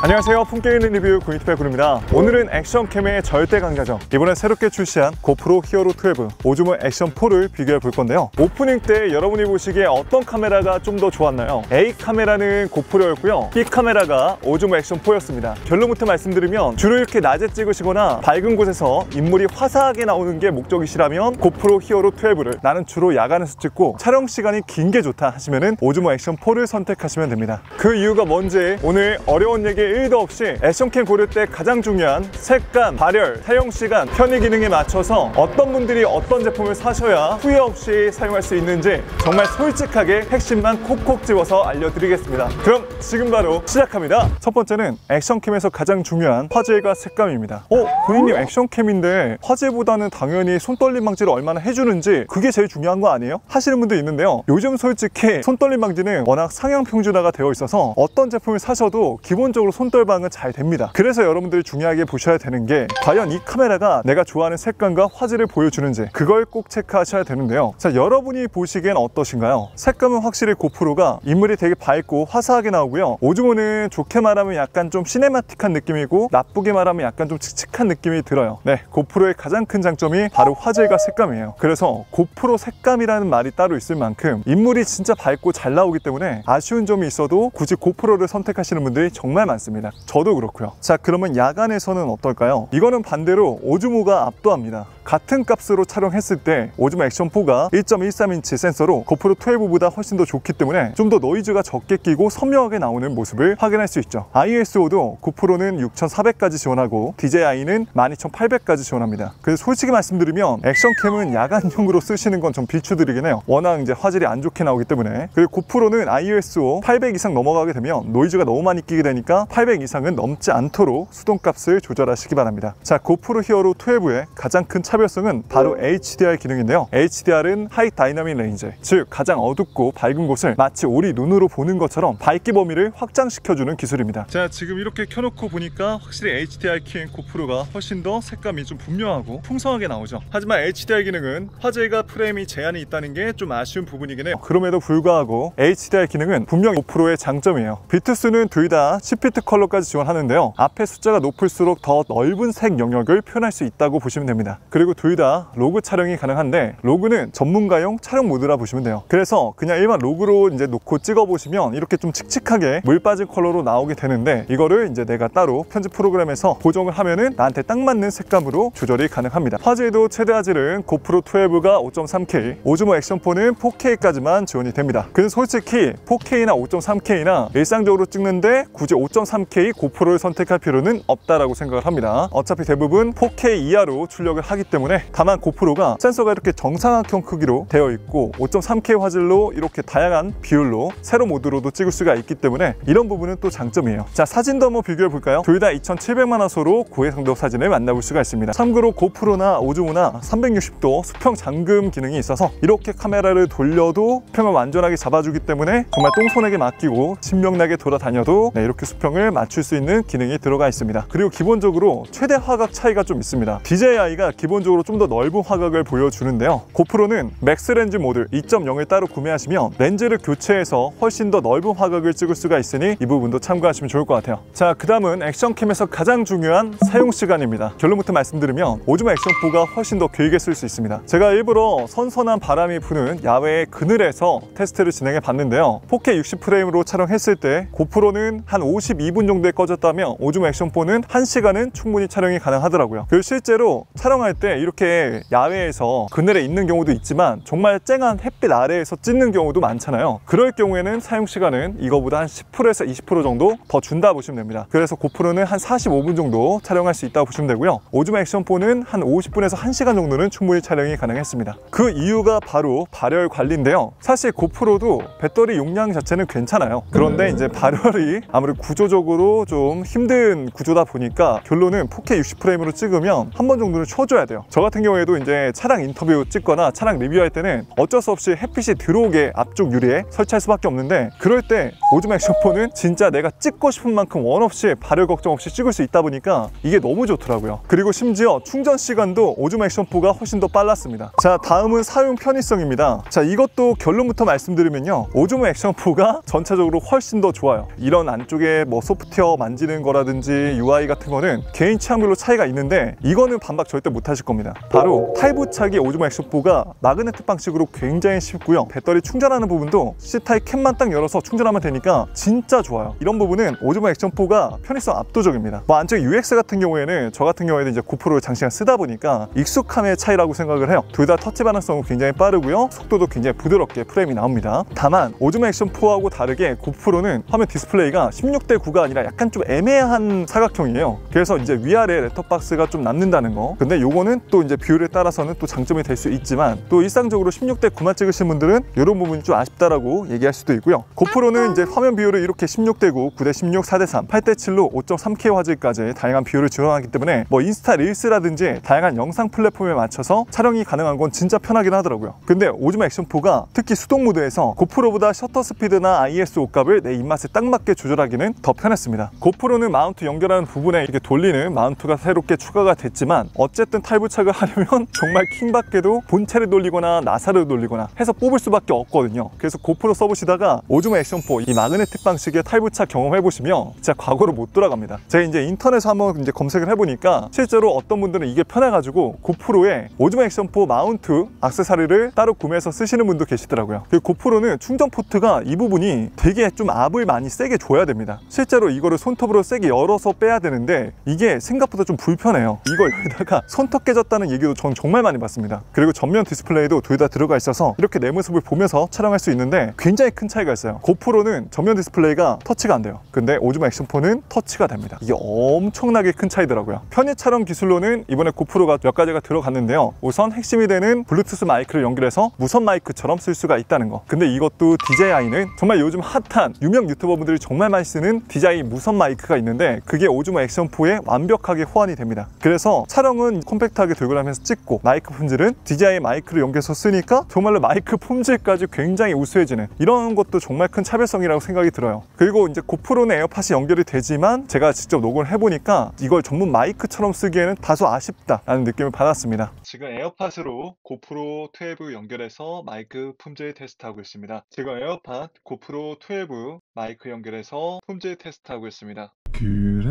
안녕하세요, 품격 있는 리뷰 구인티파이 군입니다. 오늘은 액션캠의 절대 강자죠. 이번에 새롭게 출시한 고프로 히어로 12 오즈모 액션4를 비교해 볼 건데요. 오프닝 때 여러분이 보시기에 어떤 카메라가 좀 더 좋았나요? A 카메라는 고프로였고요, B 카메라가 오즈모 액션4였습니다. 결론부터 말씀드리면 주로 이렇게 낮에 찍으시거나 밝은 곳에서 인물이 화사하게 나오는 게 목적이시라면 고프로 히어로 12를, 나는 주로 야간에서 찍고 촬영 시간이 긴 게 좋다 하시면은 오즈모 액션4를 선택하시면 됩니다. 그 이유가 뭔지 오늘 어려운 얘기 1도 없이 액션캠 고를 때 가장 중요한 색감, 발열, 사용시간, 편의 기능에 맞춰서 어떤 분들이 어떤 제품을 사셔야 후회 없이 사용할 수 있는지 정말 솔직하게 핵심만 콕콕 집어서 알려드리겠습니다. 그럼 지금 바로 시작합니다. 첫 번째는 액션캠에서 가장 중요한 화질과 색감입니다. 본인님 액션캠인데 화질보다는 당연히 손떨림 방지를 얼마나 해주는지 그게 제일 중요한 거 아니에요? 하시는 분도 있는데요. 요즘 솔직히 손떨림 방지는 워낙 상향 평준화가 되어 있어서 어떤 제품을 사셔도 기본적으로 손떨방은 잘 됩니다. 그래서 여러분들이 중요하게 보셔야 되는 게 과연 이 카메라가 내가 좋아하는 색감과 화질을 보여주는지, 그걸 꼭 체크하셔야 되는데요. 자, 여러분이 보시기엔 어떠신가요? 색감은 확실히 고프로가 인물이 되게 밝고 화사하게 나오고요, 오즈모는 좋게 말하면 약간 좀 시네마틱한 느낌이고 나쁘게 말하면 약간 좀 칙칙한 느낌이 들어요. 네, 고프로의 가장 큰 장점이 바로 화질과 색감이에요. 그래서 고프로 색감이라는 말이 따로 있을 만큼 인물이 진짜 밝고 잘 나오기 때문에 아쉬운 점이 있어도 굳이 고프로를 선택하시는 분들이 정말 많습니다. 저도 그렇고요. 자, 그러면 야간에서는 어떨까요? 이거는 반대로 오즈모가 압도합니다. 같은 값으로 촬영했을 때 오즈모 액션4가 1.13인치 센서로 고프로 12보다 훨씬 더 좋기 때문에 좀 더 노이즈가 적게 끼고 선명하게 나오는 모습을 확인할 수 있죠. ISO도 고프로는 6400까지 지원하고 DJI는 12800까지 지원합니다. 그래서 솔직히 말씀드리면 액션캠은 야간용으로 쓰시는 건 좀 비추드리긴 해요. 워낙 이제 화질이 안 좋게 나오기 때문에. 그리고 고프로는 ISO 800 이상 넘어가게 되면 노이즈가 너무 많이 끼게 되니까 800 이상은 넘지 않도록 수동값을 조절하시기 바랍니다. 자, 고프로 히어로 12의 가장 큰 차별성은 바로 HDR 기능인데요. HDR은 하이 다이나믹 레인지, 즉 가장 어둡고 밝은 곳을 마치 우리 눈으로 보는 것처럼 밝기 범위를 확장시켜주는 기술입니다. 자, 지금 이렇게 켜놓고 보니까 확실히 HDR 킨 고프로가 훨씬 더 색감이 좀 분명하고 풍성하게 나오죠. 하지만 HDR 기능은 화질과 프레임이 제한이 있다는 게 좀 아쉬운 부분이긴 해요. 그럼에도 불구하고 HDR 기능은 분명히 고프로의 장점이에요. 비트수는 둘 다 10비트 컬러까지 지원하는데요, 앞에 숫자가 높을수록 더 넓은 색 영역을 표현할 수 있다고 보시면 됩니다. 그리고 둘 다 로그 촬영이 가능한데 로그는 전문가용 촬영 모드라 보시면 돼요. 그래서 그냥 일반 로그로 이제 놓고 찍어보시면 이렇게 좀 칙칙하게 물 빠진 컬러로 나오게 되는데, 이거를 이제 내가 따로 편집 프로그램에서 보정을 하면은 나한테 딱 맞는 색감으로 조절이 가능합니다. 화질도 최대 화질은 고프로 12가 5.3K, 오즈모 액션4는 4K까지만 지원이 됩니다. 근데 솔직히 4K나 5.3K나 일상적으로 찍는데 굳이 5.3K 고프로를 선택할 필요는 없다라고 생각을 합니다. 어차피 대부분 4K 이하로 출력을 하기 때문에. 다만 고프로가 센서가 이렇게 정사각형 크기로 되어 있고 5.3K 화질로 이렇게 다양한 비율로 세로 모드로도 찍을 수가 있기 때문에 이런 부분은 또 장점이에요. 자, 사진도 한번 비교해 볼까요? 둘 다 2700만 화소로 고해상도 사진을 만나볼 수가 있습니다. 참고로 고프로나 오즈모나 360도 수평 잠금 기능이 있어서 이렇게 카메라를 돌려도 수평을 완전하게 잡아주기 때문에 정말 똥손에게 맡기고 신명나게 돌아다녀도 이렇게 수평을 맞출 수 있는 기능이 들어가 있습니다. 그리고 기본적으로 최대 화각 차이가 좀 있습니다. DJI가 기본적으로 좀 더 넓은 화각을 보여주는데요, 고프로는 맥스 렌즈 모드 2.0을 따로 구매하시면 렌즈를 교체해서 훨씬 더 넓은 화각을 찍을 수가 있으니 이 부분도 참고하시면 좋을 것 같아요. 자, 그 다음은 액션캠에서 가장 중요한 사용시간입니다. 결론부터 말씀드리면 오즈모 액션4가 훨씬 더 길게 쓸 수 있습니다. 제가 일부러 선선한 바람이 부는 야외 그늘에서 테스트를 진행해 봤는데요, 4K 60프레임으로 촬영했을 때 고프로는 한 52분 정도에 꺼졌다면 오즈모 액션4는 1시간은 충분히 촬영이 가능하더라고요. 그리고 실제로 촬영할 때 이렇게 야외에서 그늘에 있는 경우도 있지만 정말 쨍한 햇빛 아래에서 찍는 경우도 많잖아요. 그럴 경우에는 사용시간은 이거보다 한 10%에서 20% 정도 더 준다 보시면 됩니다. 그래서 고프로는 한 45분 정도 촬영할 수 있다고 보시면 되고요, 오즈모 액션4는 한 50분에서 1시간 정도는 충분히 촬영이 가능했습니다. 그 이유가 바로 발열 관리인데요, 사실 고프로도 배터리 용량 자체는 괜찮아요. 그런데 이제 발열이 아무래도 구조적으로 좀 힘든 구조다 보니까 결론은 4K 60프레임으로 찍으면 한 번 정도는 쳐줘야 돼요. 돼요. 저 같은 경우에도 이제 차량 인터뷰 찍거나 차량 리뷰할 때는 어쩔 수 없이 햇빛이 들어오게 앞쪽 유리에 설치할 수밖에 없는데, 그럴 때 오즈모 액션4는 진짜 내가 찍고 싶은 만큼 원 없이 발열 걱정 없이 찍을 수 있다 보니까 이게 너무 좋더라고요. 그리고 심지어 충전 시간도 오즈모 액션4가 훨씬 더 빨랐습니다. 자, 다음은 사용 편의성입니다. 자, 이것도 결론부터 말씀드리면요, 오즈모 액션4가 전체적으로 훨씬 더 좋아요. 이런 안쪽에 뭐 소프트웨어 만지는 거라든지 UI 같은 거는 개인 취향별로 차이가 있는데, 이거는 반박 절대 못 하실 겁니다. 바로 탈부착이 오즈모 액션4가 마그네틱 방식으로 굉장히 쉽고요, 배터리 충전하는 부분도 C타입 캡만 딱 열어서 충전하면 되니까 진짜 좋아요. 이런 부분은 오즈모 액션4가 편의성 압도적입니다. 뭐 안쪽 UX 같은 경우에는 저 같은 경우에는 이제 고프로를 장시간 쓰다 보니까 익숙함의 차이라고 생각을 해요. 둘 다 터치 반응성은 굉장히 빠르고요, 속도도 굉장히 부드럽게 프레임이 나옵니다. 다만 오즈모 액션4하고 다르게 고프로는 화면 디스플레이가 16:9가 아니라 약간 좀 애매한 사각형이에요. 그래서 이제 위아래 렛터박스가 좀 남는다는 거. 근데 요거는 또 이제 비율에 따라서는 또 장점이 될 수 있지만, 또 일상적으로 16:9만 찍으신 분들은 이런 부분이 좀 아쉽다라고 얘기할 수도 있고요. 고프로는 이제 화면 비율을 이렇게 16:9, 9:16, 4:3, 8:7로 5.3K 화질까지 다양한 비율을 지원하기 때문에 뭐 인스타 릴스라든지 다양한 영상 플랫폼에 맞춰서 촬영이 가능한 건 진짜 편하긴 하더라고요. 근데 오즈모 액션4가 특히 수동 모드에서 고프로보다 셔터 스피드나 ISO 값을 내 입맛에 딱 맞게 조절하기는 더 편했습니다. 고프로는 마운트 연결하는 부분에 이렇게 돌리는 마운트가 새롭게 추가가 됐지만, 어쨌든 탈부착을 하려면 정말 킹받게도 본체를 돌리거나 나사를 돌리거나 해서 뽑을 수밖에 없거든요. 그래서 고프로 써보시다가 오즈모 액션4 이 마그네틱 방식의 탈부착 경험해보시면 진짜 과거로 못 돌아갑니다. 제가 이제 인터넷에서 한번 이제 검색을 해보니까 실제로 어떤 분들은 이게 편해가지고 고프로에 오즈모 액션4 마운트 액세서리를 따로 구매해서 쓰시는 분도 계시더라고요. 그리고 고프로는 충전 포트가 이 부분이 되게 좀 압을 많이 세게 줘야 됩니다. 실제로 이거를 손톱으로 세게 열어서 빼야 되는데 이게 생각보다 좀 불편해요. 이걸 여기다가 손톱 깨졌다는 얘기도 전 정말 많이 봤습니다. 그리고 전면 디스플레이도 둘 다 들어가 있어서 이렇게 내 모습을 보면서 촬영할 수 있는데 굉장히 큰 차이가 있어요. 고프로는 전면 디스플레이가 터치가 안 돼요. 근데 오즈모 액션4는 터치가 됩니다. 이게 엄청나게 큰 차이더라고요. 편의 촬영 기술로는 이번에 고프로가 몇 가지가 들어갔는데요, 우선 핵심이 되는 블루투스 마이크를 연결해서 무선 마이크처럼 쓸 수가 있다는 거. 근데 이것도 DJI는 정말 요즘 핫한 유명 유튜버분들이 정말 많이 쓰는 DJI 무선 마이크가 있는데, 그게 오즈모 액션4에 완벽하게 호환이 됩니다. 그래서 촬영은 콤팩트하게 들고 다니면서 찍고, 마이크 품질은 DJI 마이크를 연결해서 쓰니까 정말로 마이크 품질까지 굉장히 우수해지는, 이런 것도 정말 큰 차별성이라고 생각이 들어요. 그리고 이제 고프로는 에어팟이 연결이 되지만 제가 직접 녹음을 해보니까 이걸 전문 마이크처럼 쓰기에는 다소 아쉽다라는 느낌을 받았습니다. 지금 에어팟으로 고프로 12 연결해서 마이크 품질 테스트하고 있습니다. 지금 에어팟 고프로 12 마이크 연결해서 품질 테스트하고 있습니다. 그래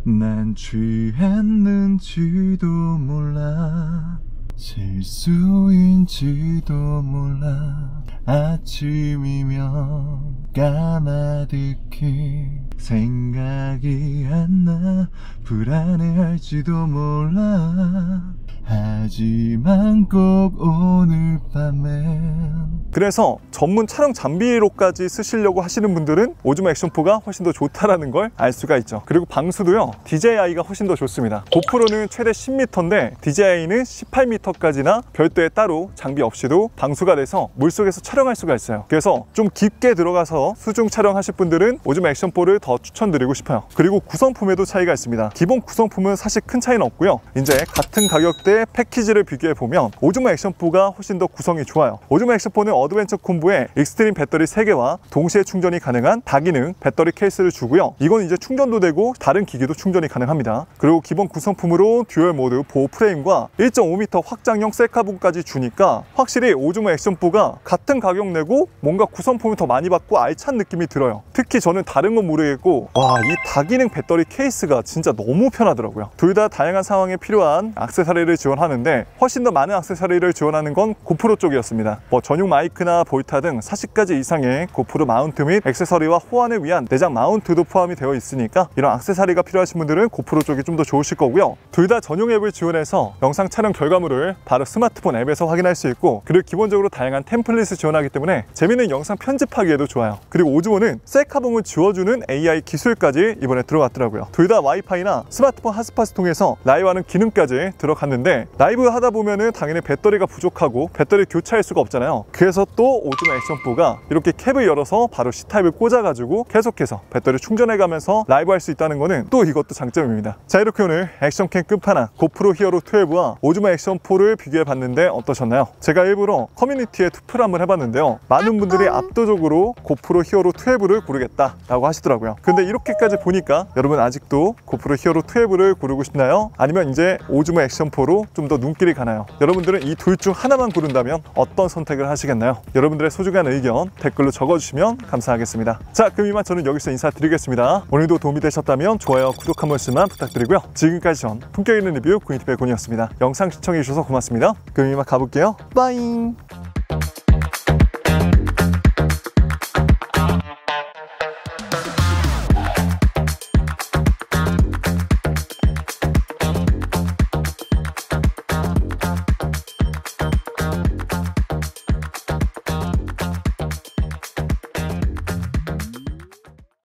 난 취했는지도 몰라, 실수인지도 몰라, 아침이면 까마득히 생각이 안 나, 불안해할지도 몰라, 하지만 꼭 오늘 밤엔. 그래서 전문 촬영 장비로까지 쓰시려고 하시는 분들은 오즈모 액션4가 훨씬 더 좋다라는 걸 알 수가 있죠. 그리고 방수도요, DJI가 훨씬 더 좋습니다. 고프로는 최대 10m인데 DJI는 18m까지나 별도의 따로 장비 없이도 방수가 돼서 물속에서 촬영할 수가 있어요. 그래서 좀 깊게 들어가서 수중 촬영하실 분들은 오즈모 액션4를 더 추천드리고 싶어요. 그리고 구성품에도 차이가 있습니다. 기본 구성품은 사실 큰 차이는 없고요, 이제 같은 가격대 패키지를 비교해 보면 오즈모 액션4가 훨씬 더 구성이 좋아요. 오즈모 액션4는 어드벤처 콤보에 익스트림 배터리 3개와 동시에 충전이 가능한 다기능 배터리 케이스를 주고요, 이건 이제 충전도 되고 다른 기기도 충전이 가능합니다. 그리고 기본 구성품으로 듀얼 모드 보호 프레임과 1.5m 확장형 셀카봉까지 주니까 확실히 오즈모 액션4가 같은 가격 내고 뭔가 구성품을 더 많이 받고 알찬 느낌이 들어요. 특히 저는 다른 건 모르겠고, 와, 이 다기능 배터리 케이스가 진짜 너무 편하더라고요. 둘 다 다양한 상황에 필요한 액세서리를 지원하는데 훨씬 더 많은 액세서리를 지원하는 건 고프로 쪽이었습니다. 뭐 전용 마이크나 볼타 등 40가지 이상의 고프로 마운트 및 액세서리와 호환을 위한 내장 마운트도 포함이 되어 있으니까 이런 액세서리가 필요하신 분들은 고프로 쪽이 좀 더 좋으실 거고요. 둘 다 전용 앱을 지원해서 영상 촬영 결과물을 정보를 바로 스마트폰 앱에서 확인할 수 있고, 그리고 기본적으로 다양한 템플릿을 지원하기 때문에 재밌는 영상 편집하기에도 좋아요. 그리고 오즈모는 셀카봉을 지워주는 AI 기술까지 이번에 들어갔더라고요. 둘 다 와이파이나 스마트폰 핫스팟을 통해서 라이브하는 기능까지 들어갔는데, 라이브 하다 보면은 당연히 배터리가 부족하고 배터리 교체할 수가 없잖아요. 그래서 또 오즈모 액션4가 이렇게 캡을 열어서 바로 C타입을 꽂아가지고 계속해서 배터리 충전해가면서 라이브 할 수 있다는 거는 또 이것도 장점입니다. 자, 이렇게 오늘 액션캠 끝판왕 고프로 히어로 12와 오즈모 액션4를 비교해봤는데 어떠셨나요? 제가 일부러 커뮤니티에 투표를 한번 해봤는데요, 많은 분들이 압도적으로 고프로 히어로 12를 고르겠다라고 하시더라고요. 근데 이렇게까지 보니까 여러분 아직도 고프로 히어로 12를 고르고 싶나요? 아니면 이제 오즈모 액션4로 좀 더 눈길이 가나요? 여러분들은 이 둘 중 하나만 고른다면 어떤 선택을 하시겠나요? 여러분들의 소중한 의견 댓글로 적어주시면 감사하겠습니다. 자, 그럼 이만 저는 여기서 인사드리겠습니다. 오늘도 도움이 되셨다면 좋아요, 구독 한 번씩만 부탁드리고요. 지금까지 전 품격 있는 리뷰 구인티페 곤이었습니다. 영상 시청해주셔서 고맙습니다. 그럼 이만 가볼게요. 빠잉.